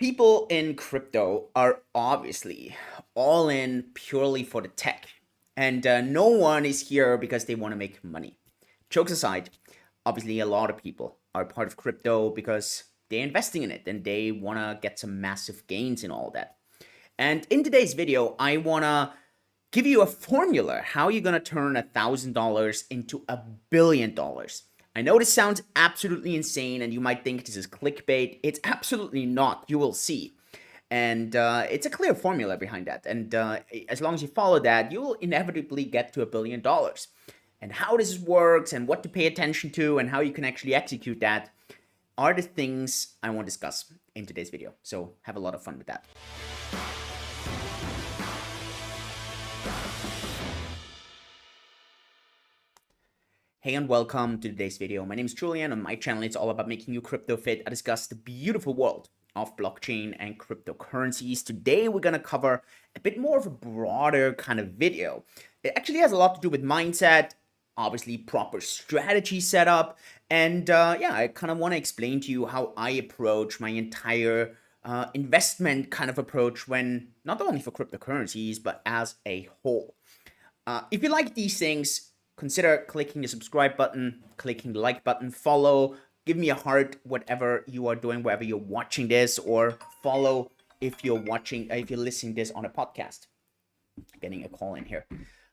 People in crypto are obviously all in purely for the tech, and no one is here because they want to make money. Jokes aside, obviously, a lot of people are part of crypto because they're investing in it and they want to get some massive gains in all that. And in today's video, I want to give you a formula how you're going to turn $1,000 into $1 billion. I know this sounds absolutely insane and you might think this is clickbait. It's absolutely not. You will see. And it's a clear formula behind that. And as long as you follow that, you will inevitably get to $1 billion. And how this works and what to pay attention to and how you can actually execute that are the things I want to discuss in today's video. So have a lot of fun with that. Hey and welcome to today's video. My name is Julian. On my channel, it's all about making you crypto fit. I discuss the beautiful world of blockchain and cryptocurrencies. Today, we're going to cover a bit more of a broader kind of video. It actually has a lot to do with mindset, obviously proper strategy setup, and yeah, I kind of want to explain to you how I approach my entire investment kind of approach when not only for cryptocurrencies, but as a whole. If you like these things, consider clicking the subscribe button, clicking the like button, follow, give me a heart, whatever you are doing, wherever you're watching this, or follow if you're listening this on a podcast. Getting a call in here.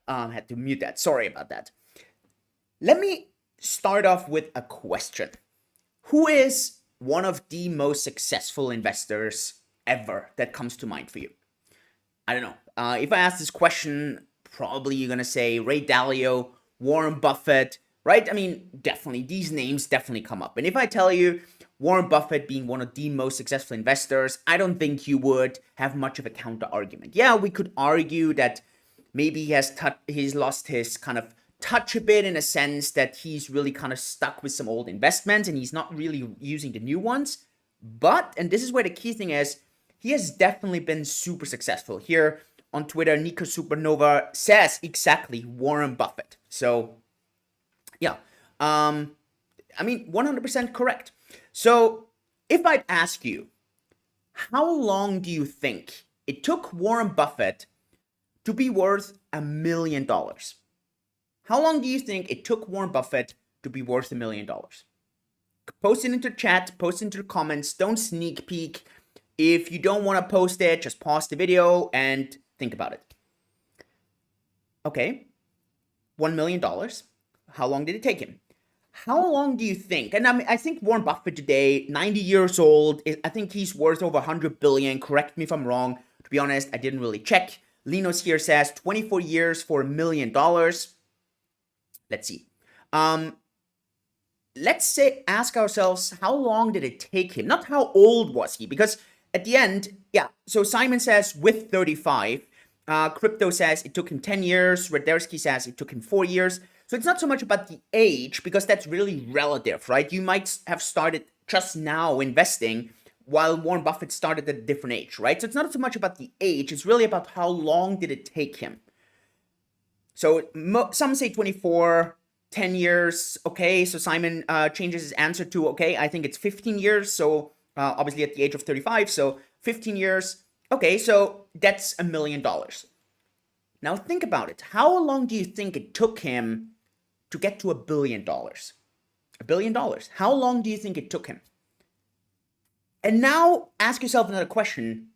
Had to mute that. Sorry about that. Let me start off with a question. Who is one of the most successful investors ever that comes to mind for you? I don't know. If I ask this question, probably you're going to say Ray Dalio, Warren Buffett, right? I mean, definitely, these names definitely come up. And if I tell you Warren Buffett being one of the most successful investors, I don't think you would have much of a counter argument. Yeah, we could argue that maybe he's lost his kind of touch a bit in a sense that he's really kind of stuck with some old investments and he's not really using the new ones. But, and this is where the key thing is, he has definitely been super successful. Here on Twitter, Nico Supernova says exactly Warren Buffett. So, yeah, I mean, 100% correct. So, if I'd ask you, how long do you think it took Warren Buffett to be worth $1 million? How long do you think it took Warren Buffett to be worth $1 million? Post it into chat, post it into the comments, don't sneak peek. If you don't want to post it, just pause the video and think about it. Okay, $1 million. How long did it take him? How long do you think? And I think Warren Buffett today, 90 years old, I think he's worth over 100 billion. Correct me if I'm wrong. To be honest, I didn't really check. Linos here says 24 years for $1 million. Let's see. Let's say, ask ourselves, how long did it take him? Not how old was he? Because at the end, yeah, so Simon says with 35. Crypto says it took him 10 years. Radersky says it took him 4 years. So it's not so much about the age because that's really relative, right? You might have started just now investing while Warren Buffett started at a different age, right? So it's not so much about the age. It's really about how long did it take him. So some say 24, 10 years. Okay, so Simon changes his answer to, okay, I think it's 15 years. So obviously at the age of 35, so 15 years. Okay, so that's $1 million. Now think about it. How long do you think it took him to get to $1 billion? $1 billion. How long do you think it took him? And now ask yourself another question.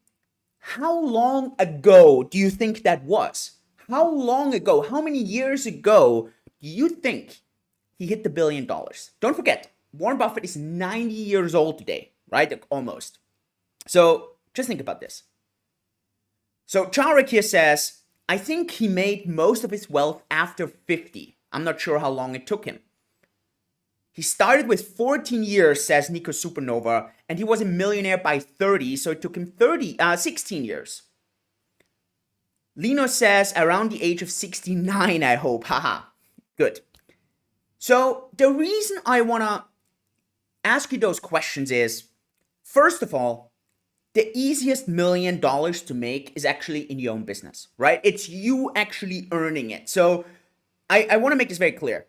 How long ago do you think that was? How long ago, how many years ago do you think he hit the $1 billion? Don't forget, Warren Buffett is 90 years old today, right? Almost. So just think about this. So Charek here says, I think he made most of his wealth after 50. I'm not sure how long it took him. He started with 14 years, says Nico Supernova, and he was a millionaire by 30, so it took him 16 years. Lino says around the age of 69, I hope. Haha. Good. So the reason I want to ask you those questions is, first of all, the easiest $1 million to make is actually in your own business, right? It's you actually earning it. So I want to make this very clear.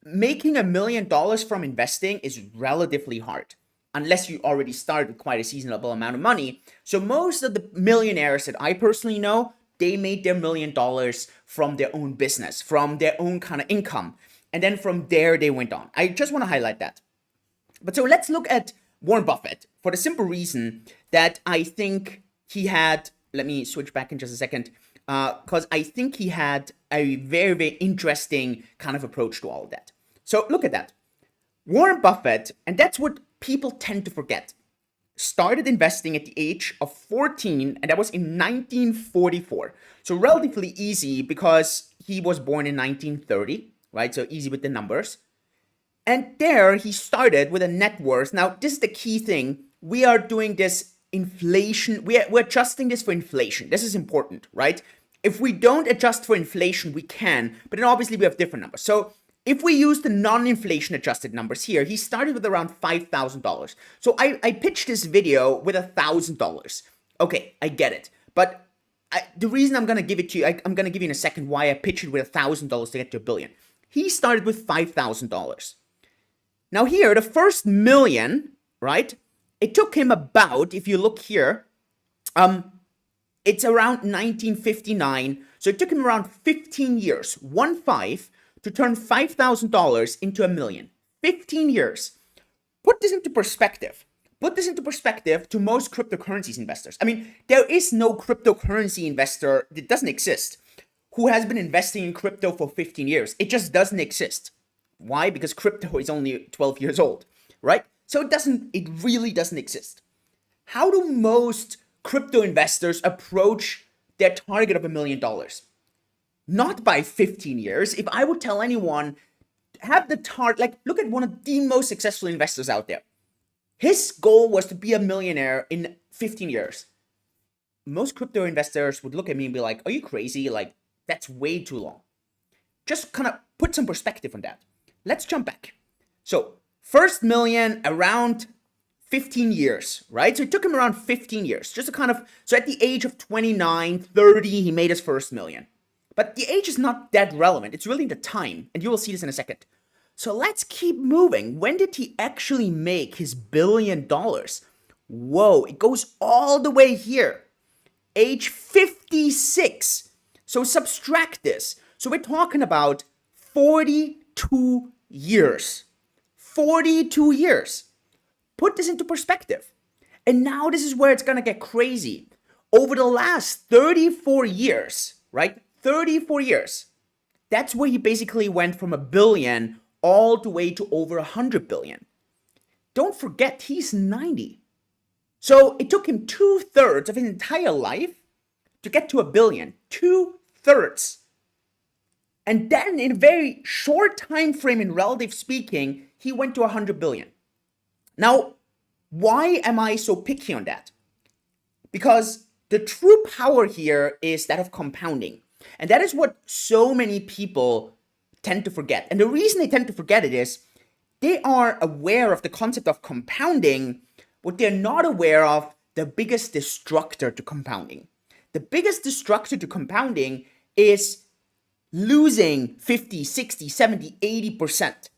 Making $1 million from investing is relatively hard. unless you already started with quite a seasonable amount of money. So most of the millionaires that I personally know, they made their $1 million from their own business, from their own kind of income. And then from there, they went on. I just want to highlight that. But so let's look at Warren Buffett for the simple reason that I think he had, let me switch back in just a second, because I think he had a very, very interesting kind of approach to all of that. So look at that. Warren Buffett, and that's what people tend to forget, started investing at the age of 14, and that was in 1944. So relatively easy because he was born in 1930, right? So easy with the numbers. And there he started with a net worth. Now, this is the key thing. We are doing this inflation. We're adjusting this for inflation. This is important, right? If we don't adjust for inflation, we can, but then obviously we have different numbers. So if we use the non-inflation adjusted numbers here, he started with around $5,000. So I pitched this video with $1,000. Okay, I get it. But the reason I'm going to give it to you, I'm going to give you in a second why I pitched it with $1,000 to get to $1 billion. He started with $5,000. Now here, the first million, right? It took him about, if you look here, it's around 1959. So it took him around 15 years, 1-5, to turn $5,000 into $1 million. 15 years. Put this into perspective. Put this into perspective to most cryptocurrencies investors. I mean, there is no cryptocurrency investor that doesn't exist who has been investing in crypto for 15 years. It just doesn't exist. Why? Because crypto is only 12 years old, right? So it really doesn't exist. How do most crypto investors approach their target of $1 million? Not by 15 years. If I would tell anyone, have the target, like look at one of the most successful investors out there. His goal was to be a millionaire in 15 years. Most crypto investors would look at me and be like, are you crazy? Like, that's way too long. Just kind of put some perspective on that. Let's jump back. So first million around 15 years, right? So it took him around 15 years just to kind of, so at the age of 29, 30, he made his first million. But the age is not that relevant. It's really the time, and you will see this in a second. So let's keep moving. When did he actually make his $1 billion? Whoa, it goes all the way here. Age 56. So subtract this. So we're talking about 42 years. 42 years. Put this into perspective. And now this is where it's going to get crazy. Over the last 34 years, right? 34 years. That's where he basically went from $1 billion all the way to over $100 billion. Don't forget, he's 90. So it took him 2/3 of his entire life to get to $1 billion. 2/3. And then in a very short time frame, in relative speaking, he went to $100 billion. Now, why am I so picky on that? Because the true power here is that of compounding. And that is what so many people tend to forget. And the reason they tend to forget it is they are aware of the concept of compounding, but they're not aware of the biggest destructor to compounding. The biggest destructor to compounding is losing 50, 60, 70, 80%.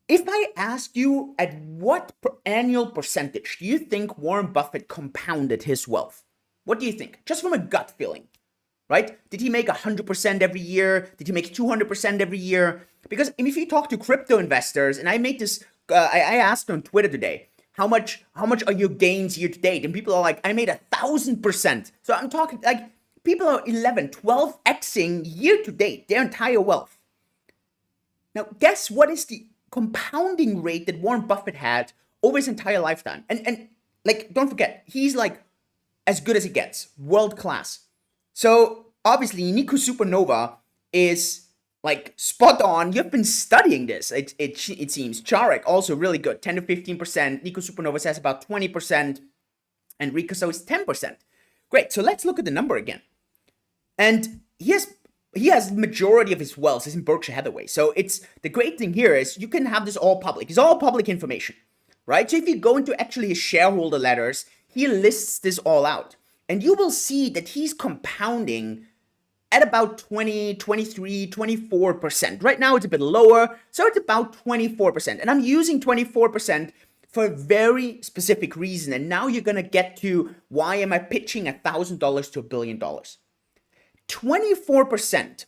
If I asked you at what annual percentage do you think Warren Buffett compounded his wealth? What do you think? Just from a gut feeling, right? Did he make 100% every year? Did he make 200% every year? Because if you talk to crypto investors, and I made this, I asked on Twitter today, how much are your gains year to date? And people are like, I made 1,000%. So I'm talking like people are 11, 12xing year to date their entire wealth. Now, guess what is the compounding rate that Warren Buffett had over his entire lifetime? And like, don't forget, he's like as good as it gets, world class. So obviously, Nico Supernova is like spot on. You've been studying this. It seems. Charek also really good, 10 to 15%. Nico Supernova says about 20%, and Ricoso is 10%. Great. So let's look at the number again. And he has majority of his wealth is in Berkshire Hathaway. So it's the great thing here is you can have this all public. It's all public information, right? So if you go into actually his shareholder letters, he lists this all out. And you will see that he's compounding at about 20, 23, 24%. Right now it's a bit lower, so it's about 24%. And I'm using 24% for a very specific reason. And now you're going to get to why am I pitching $1,000 to $1 billion? 24%.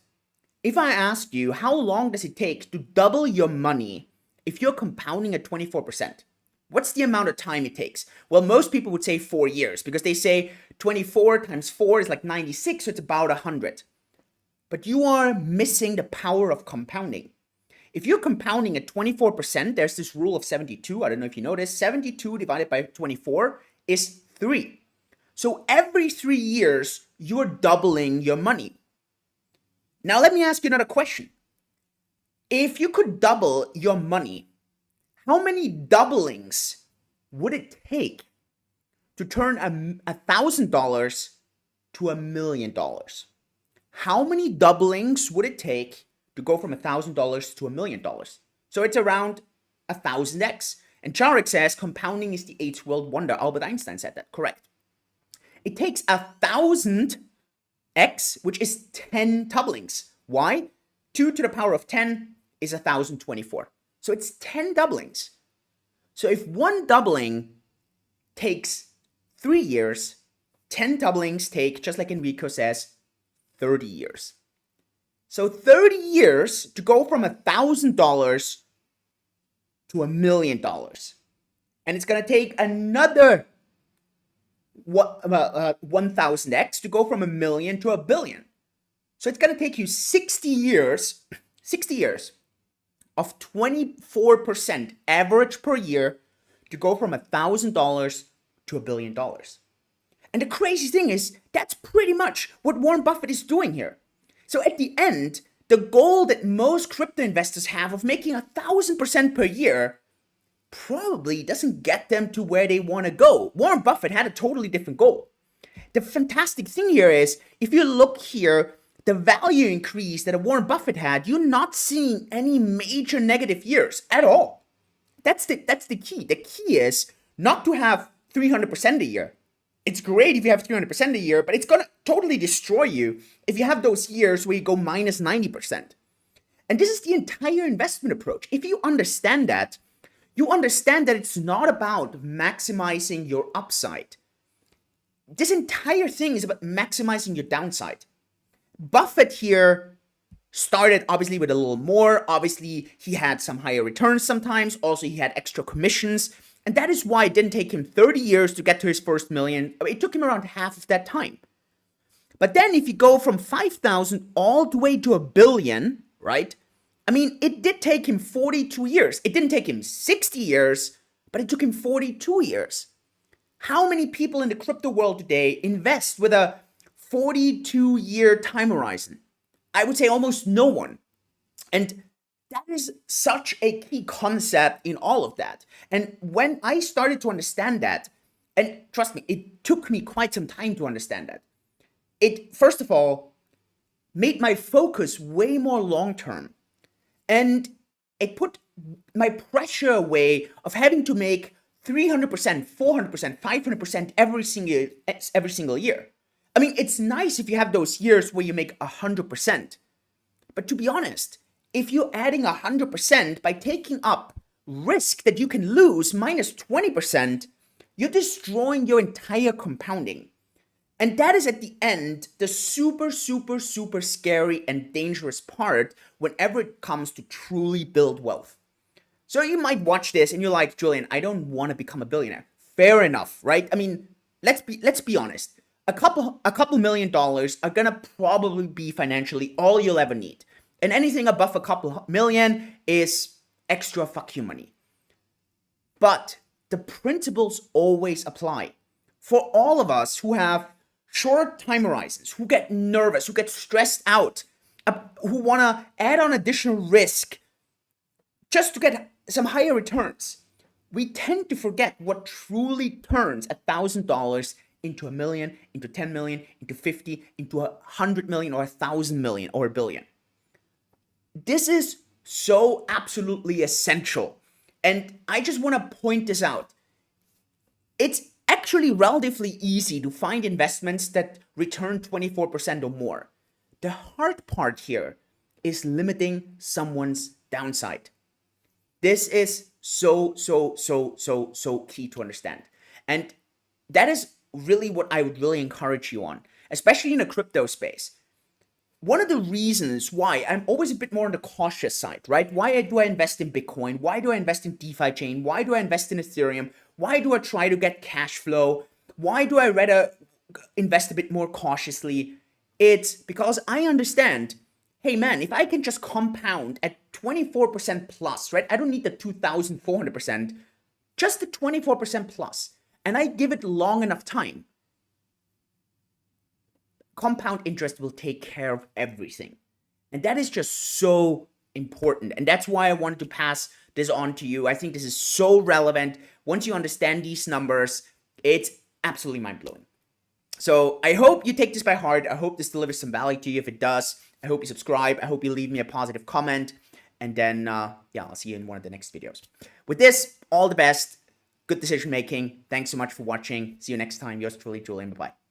If I ask you, how long does it take to double your money if you're compounding at 24%? What's the amount of time it takes? Well, most people would say 4 years because they say 24 times 4 is like 96, so it's about 100. But you are missing the power of compounding. If you're compounding at 24%, there's this rule of 72. I don't know if you know this. 72 divided by 24 is 3. So every 3 years, you're doubling your money. Now, let me ask you another question. If you could double your money, how many doublings would it take to turn $1,000 to $1 million? How many doublings would it take to go from $1,000 to $1 million? So it's around 1,000x. And Charek says compounding is the eighth world wonder. Albert Einstein said that, correct. It takes 1,000x, which is 10 doublings. Why? 2 to the power of 10 is 1,024. So it's 10 doublings. So if one doubling takes 3 years, 10 doublings take, just like Enrico says, 30 years. So 30 years to go from $1,000 to $1 million. And it's going to take another 1,000x to go from $1 million to $1 billion. So it's going to take you 60 years of 24% average per year to go from $1,000 to $1 billion. And the crazy thing is, that's pretty much what Warren Buffett is doing here. So at the end, the goal that most crypto investors have of making 1,000% per year probably doesn't get them to where they want to go. Warren Buffett had a totally different goal. The fantastic thing here is, if you look here, the value increase that Warren Buffett had, you're not seeing any major negative years at all. That's the key. The key is not to have 300% a year. It's great if you have 300% a year, but it's going to totally destroy you if you have those years where you go minus 90%. And this is the entire investment approach. If you understand that, you understand that it's not about maximizing your upside. This entire thing is about maximizing your downside. Buffett here started obviously with a little more. Obviously, he had some higher returns sometimes. Also, he had extra commissions. And that is why it didn't take him 30 years to get to his first million. It took him around half of that time. But then if you go from 5,000 all the way to $1 billion, right? I mean, it did take him 42 years. It didn't take him 60 years, but it took him 42 years. How many people in the crypto world today invest with a 42-year time horizon? I would say almost no one. And that is such a key concept in all of that. And when I started to understand that, and trust me, it took me quite some time to understand that. It, first of all, made my focus way more long-term. And it put my pressure away of having to make 300%, 400%, 500% every single year. I mean, it's nice if you have those years where you make 100%. But to be honest, if you're adding 100% by taking up risk that you can lose minus 20%, you're destroying your entire compounding. And that is at the end the super, super, super scary and dangerous part whenever it comes to truly build wealth. So you might watch this and you're like, Julian, I don't want to become a billionaire. Fair enough, right? I mean, let's be honest. A couple $1 million are gonna probably be financially all you'll ever need. And anything above a couple million is extra fuck you money. But the principles always apply. For all of us who have short time horizons, who get nervous, who get stressed out, who want to add on additional risk just to get some higher returns, we tend to forget what truly turns $1,000 into $1 million, into 10 million, into 50, into 100 million, or 1,000 million, or a billion. This is so absolutely essential. And I just want to point this out. It's actually relatively easy to find investments that return 24% or more. The hard part here is limiting someone's downside. This is so key to understand. And that is really what I would really encourage you on, especially in a crypto space. One of the reasons why I'm always a bit more on the cautious side, right? Why do I invest in Bitcoin? Why do I invest in DeFi chain? Why do I invest in Ethereum? Why do I try to get cash flow? Why do I rather invest a bit more cautiously? It's because I understand, hey man, if I can just compound at 24% plus, right? I don't need the 2,400%, just the 24% plus, and I give it long enough time, compound interest will take care of everything. And that is just so important. And that's why I wanted to pass this on to you. I think this is so relevant. Once you understand these numbers, it's absolutely mind-blowing. So I hope you take this by heart. I hope this delivers some value to you. If it does, I hope you subscribe. I hope you leave me a positive comment. And then, yeah, I'll see you in one of the next videos. With this, all the best. Good decision making. Thanks so much for watching. See you next time. Yours truly, Julian. Bye-bye.